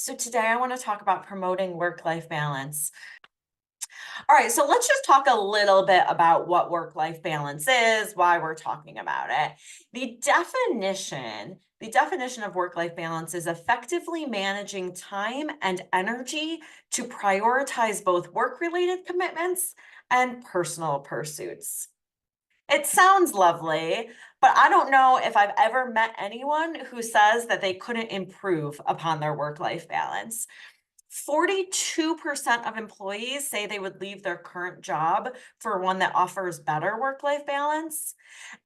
So today I want to talk about promoting work-life balance. All right, so let's just talk a little bit about what work-life balance is, why we're talking about it. The definition of work-life balance is effectively managing time and energy to prioritize both work-related commitments and personal pursuits. It sounds lovely, but I don't know if I've ever met anyone who says that they couldn't improve upon their work-life balance. 42% of employees say they would leave their current job for one that offers better work life balance.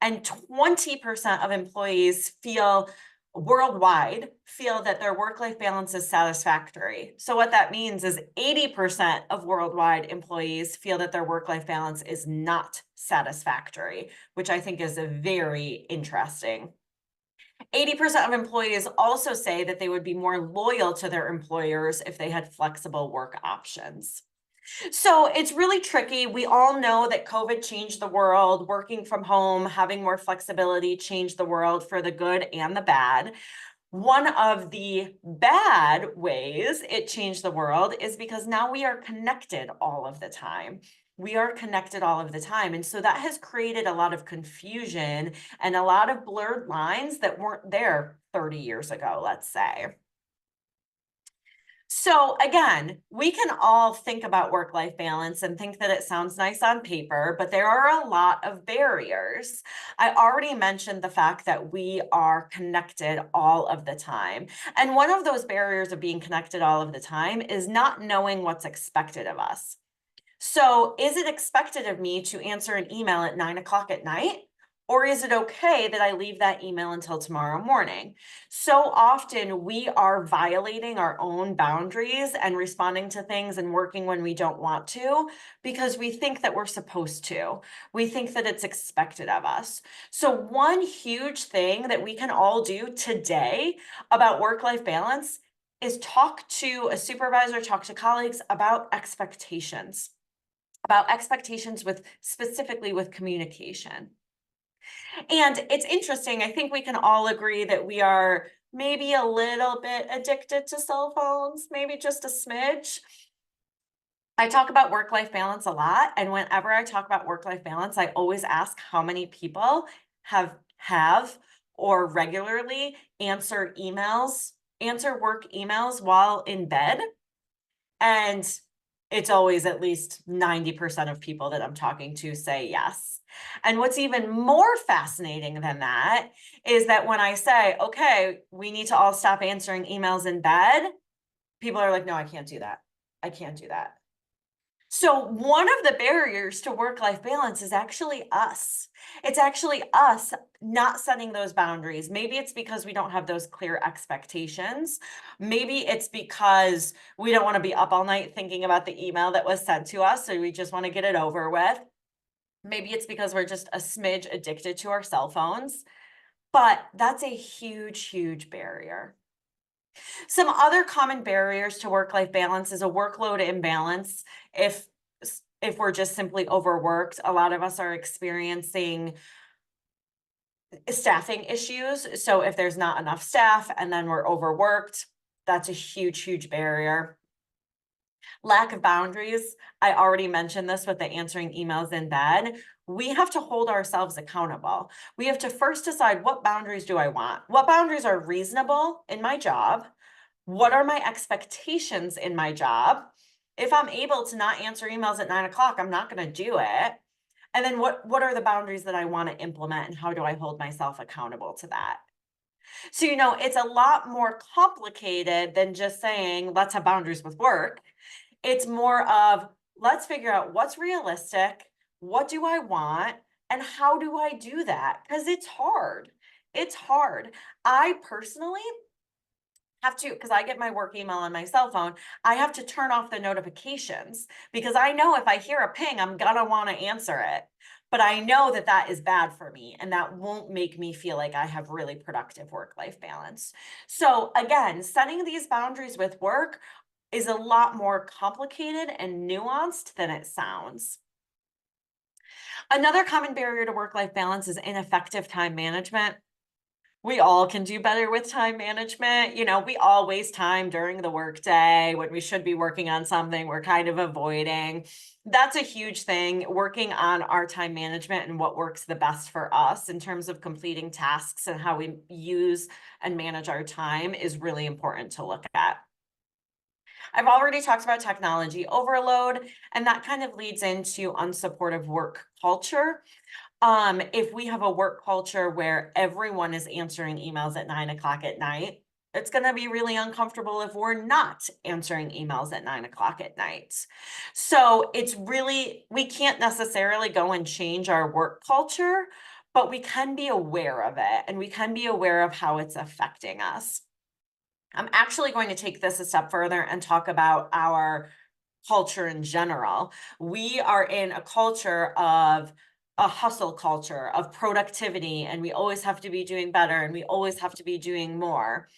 And 20% of employees feel worldwide feel that their work life balance is satisfactory. So, what that means is 80% of worldwide employees feel that their work life balance is not satisfactory, which I think is a very interesting. 80% of employees also say that they would be more loyal to their employers if they had flexible work options. So it's really tricky. We all know that COVID changed the world. Working from home, having more flexibility changed the world for the good and the bad. One of the bad ways it changed the world is because now we are connected all of the time. We are connected all of the time. And so that has created a lot of confusion and a lot of blurred lines that weren't there 30 years ago, let's say. So again, we can all think about work-life balance and think that it sounds nice on paper, but there are a lot of barriers. I already mentioned the fact that we are connected all of the time. And one of those barriers of being connected all of the time is not knowing what's expected of us. So, is it expected of me to answer an email at 9 o'clock at night? Or is it okay that I leave that email until tomorrow morning? So often we are violating our own boundaries and responding to things and working when we don't want to because we think that we're supposed to. We think that it's expected of us. So, one huge thing that we can all do today about work life balance is talk to a supervisor, talk to colleagues about expectations with specifically with communication. And it's interesting, I think we can all agree that we are maybe a little bit addicted to cell phones, maybe just a smidge. I talk about work life balance a lot. And whenever I talk about work life balance, I always ask how many people have or regularly answer work emails while in bed. And it's always at least 90% of people that I'm talking to say yes. And what's even more fascinating than that is that when I say, okay, we need to all stop answering emails in bed, people are like, no, I can't do that. I can't do that. So, one of the barriers to work life balance is actually us. It's actually us not setting those boundaries. Maybe it's because we don't have those clear expectations. Maybe it's because we don't want to be up all night thinking about the email that was sent to us. So, we just want to get it over with. Maybe it's because we're just a smidge addicted to our cell phones. But that's a huge, huge barrier. Some other common barriers to work-life balance is a workload imbalance. If if we're just simply overworked, a lot of us are experiencing staffing issues. So if there's not enough staff and then we're overworked, that's a huge, huge barrier. Lack of boundaries. I already mentioned this with the answering emails in bed. We have to hold ourselves accountable. We have to first decide, what boundaries do I want? What boundaries are reasonable in my job? What are my expectations in my job? If I'm able to not answer emails at 9 o'clock, I'm not going to do it. And then what are the boundaries that I want to implement and how do I hold myself accountable to that? So, it's a lot more complicated than just saying, let's have boundaries with work. It's more of, let's figure out what's realistic, what do I want, and how do I do that? Because it's hard. It's hard. I personally have to, because I get my work email on my cell phone, I have to turn off the notifications because I know if I hear a ping, I'm gonna want to answer it. But I know that that is bad for me and that won't make me feel like I have really productive work life balance. So, again, setting these boundaries with work is a lot more complicated and nuanced than it sounds. Another common barrier to work life balance is ineffective time management. We all can do better with time management. We all waste time during the workday when we should be working on something we're kind of avoiding. That's a huge thing. Working on our time management and what works the best for us in terms of completing tasks and how we use and manage our time is really important to look at. I've already talked about technology overload, and that kind of leads into unsupportive work culture. If we have a work culture where everyone is answering emails at 9 o'clock at night, it's going to be really uncomfortable if we're not answering emails at 9 o'clock at night. So we can't necessarily go and change our work culture, but we can be aware of it and we can be aware of how it's affecting us. I'm actually going to take this a step further and talk about our culture in general. We are in a culture of a hustle culture of productivity, and we always have to be doing better and we always have to be doing more.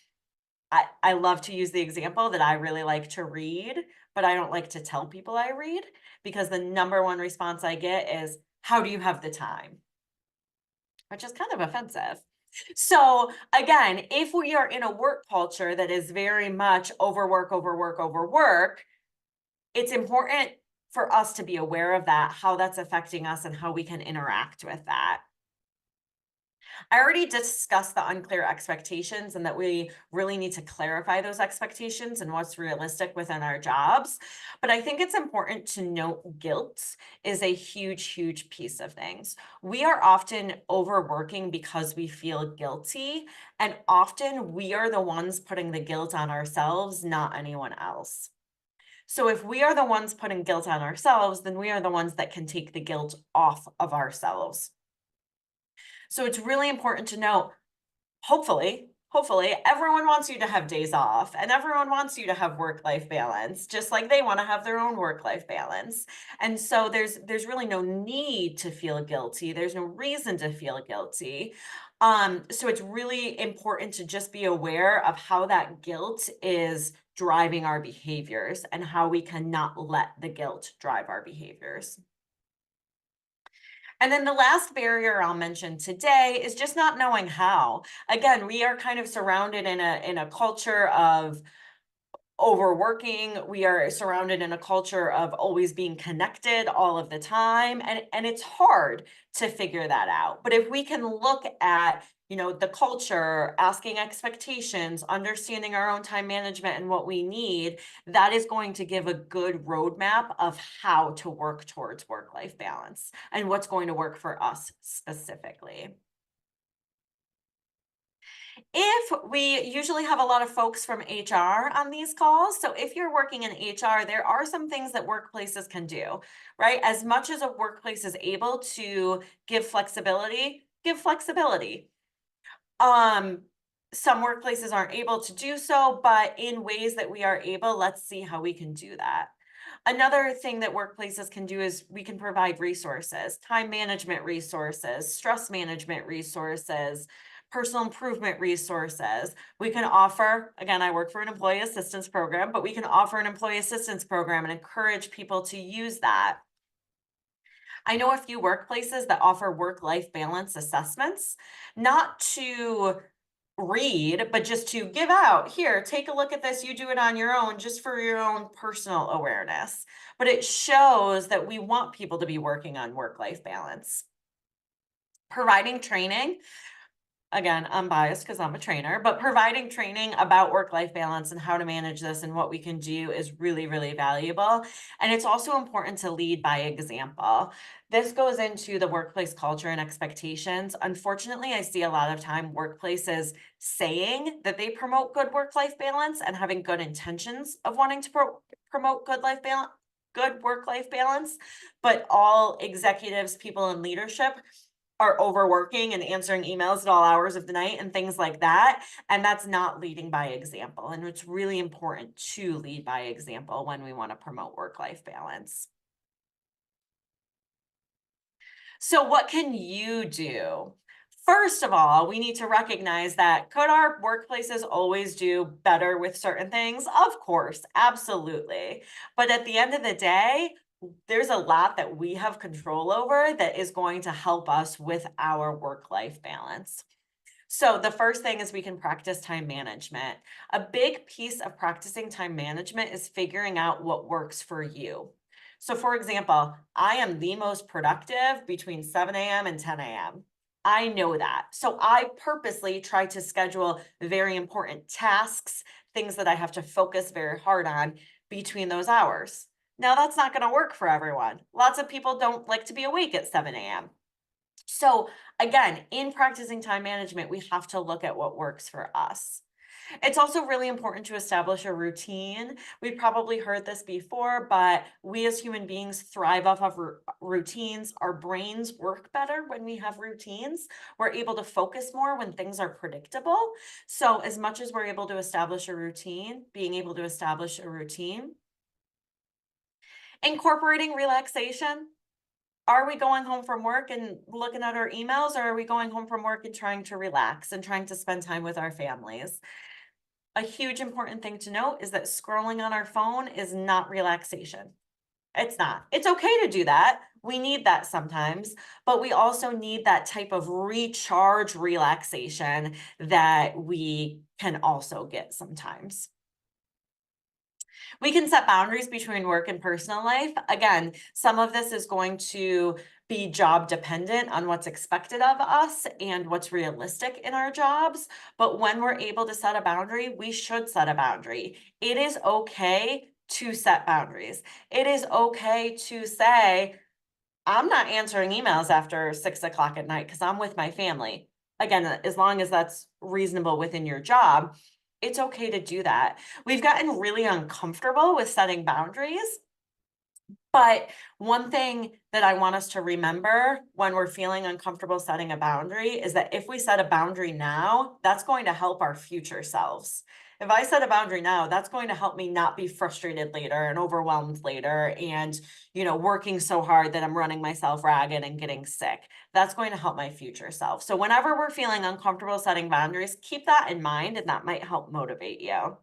I love to use the example that I really like to read, but I don't like to tell people I read because the number one response I get is, how do you have the time? Which is kind of offensive. So again, if we are in a work culture that is very much overwork, overwork, overwork, it's important for us to be aware of that, how that's affecting us and how we can interact with that. I already discussed the unclear expectations and that we really need to clarify those expectations and what's realistic within our jobs. But I think it's important to note guilt is a huge, huge piece of things. We are often overworking because we feel guilty, and often we are the ones putting the guilt on ourselves, not anyone else. So if we are the ones putting guilt on ourselves, then we are the ones that can take the guilt off of ourselves. So it's really important to know, hopefully everyone wants you to have days off and everyone wants you to have work-life balance, just like they want to have their own work-life balance. And so there's really no need to feel guilty. There's no reason to feel guilty. So it's really important to just be aware of how that guilt is driving our behaviors and how we cannot let the guilt drive our behaviors. And then the last barrier I'll mention today is just not knowing how. Again, we are kind of surrounded in a culture of overworking. We are surrounded in a culture of always being connected all of the time, and it's hard to figure that out. But if we can look at, the culture, asking expectations, understanding our own time management and what we need, that is going to give a good roadmap of how to work towards work-life balance and what's going to work for us specifically. If we usually have a lot of folks from HR on these calls, so if you're working in HR, there are some things that workplaces can do, right? As much as a workplace is able to give flexibility, give flexibility. Um, some workplaces aren't able to do so, but in ways that we are able, let's see how we can do that. Another thing that workplaces can do is we can provide resources, time management resources, stress management resources, personal improvement resources. We can offer, again, I work for an employee assistance program, but we can offer an employee assistance program and encourage people to use that. I know a few workplaces that offer work-life balance assessments, not to read, but just to give out, here, take a look at this. You do it on your own, just for your own personal awareness. But it shows that we want people to be working on work-life balance. Providing training. Again, I'm biased because I'm a trainer, but providing training about work-life balance and how to manage this and what we can do is really, really valuable. And it's also important to lead by example. This goes into the workplace culture and expectations. Unfortunately, I see a lot of time workplaces saying that they promote good work-life balance and having good intentions of wanting to promote good work-life balance, but all executives, people in leadership are overworking and answering emails at all hours of the night and things like that. And that's not leading by example. And it's really important to lead by example when we want to promote work-life balance. So what can you do? First of all, we need to recognize that could our workplaces always do better with certain things? Of course, absolutely. But at the end of the day, there's a lot that we have control over that is going to help us with our work-life balance. So the first thing is we can practice time management. A big piece of practicing time management is figuring out what works for you. So for example, I am the most productive between 7 a.m. and 10 a.m. I know that. So I purposely try to schedule very important tasks, things that I have to focus very hard on between those hours. Now, that's not going to work for everyone. Lots of people don't like to be awake at 7 a.m. So again, in practicing time management, we have to look at what works for us. It's also really important to establish a routine. We've probably heard this before, but we as human beings thrive off of routines. Our brains work better when we have routines. We're able to focus more when things are predictable. So as much as we're able to establish a routine, being able to establish a routine, incorporating relaxation. Are we going home from work and looking at our emails, or are we going home from work and trying to relax and trying to spend time with our families? A huge important thing to note is that scrolling on our phone is not relaxation. It's not. It's okay to do that. We need that sometimes, but we also need that type of recharge relaxation that we can also get sometimes. We can set boundaries between work and personal life. Again, some of this is going to be job dependent on what's expected of us and what's realistic in our jobs. But when we're able to set a boundary, we should set a boundary. It is okay to set boundaries. It is okay to say, I'm not answering emails after 6 o'clock at night because I'm with my family. Again, as long as that's reasonable within your job, it's okay to do that. We've gotten really uncomfortable with setting boundaries, but one thing that I want us to remember when we're feeling uncomfortable setting a boundary is that if we set a boundary now, that's going to help our future selves. If I set a boundary now, that's going to help me not be frustrated later and overwhelmed later and, working so hard that I'm running myself ragged and getting sick. That's going to help my future self. So whenever we're feeling uncomfortable setting boundaries, keep that in mind and that might help motivate you.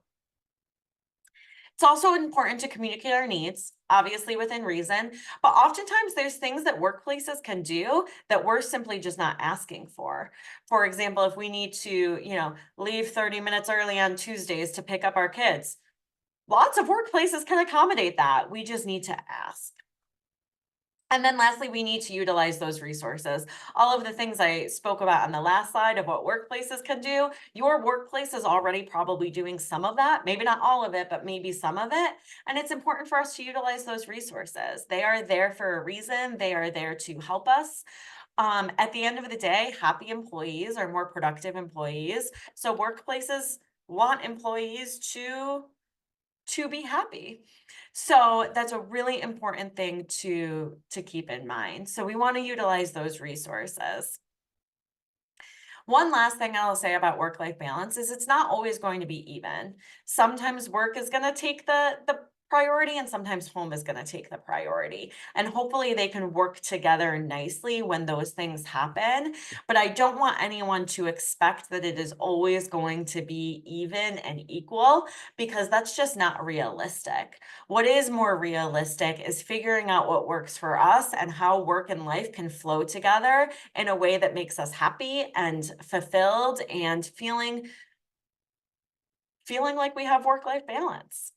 It's also important to communicate our needs, obviously within reason, but oftentimes there's things that workplaces can do that we're simply just not asking for. For example, if we need to, leave 30 minutes early on Tuesdays to pick up our kids, lots of workplaces can accommodate that. We just need to ask. And then lastly, we need to utilize those resources. All of the things I spoke about on the last slide of what workplaces can do, your workplace is already probably doing some of that, maybe not all of it, but maybe some of it. And it's important for us to utilize those resources. They are there for a reason. They are there to help us. At the end of the day, happy employees are more productive employees. So workplaces want employees to be happy. So that's a really important thing to keep in mind. So we want to utilize those resources. One last thing I'll say about work-life balance is it's not always going to be even. Sometimes work is going to take the priority and sometimes home is going to take the priority. And hopefully they can work together nicely when those things happen. But I don't want anyone to expect that it is always going to be even and equal because that's just not realistic. What is more realistic is figuring out what works for us and how work and life can flow together in a way that makes us happy and fulfilled and feeling like we have work-life balance.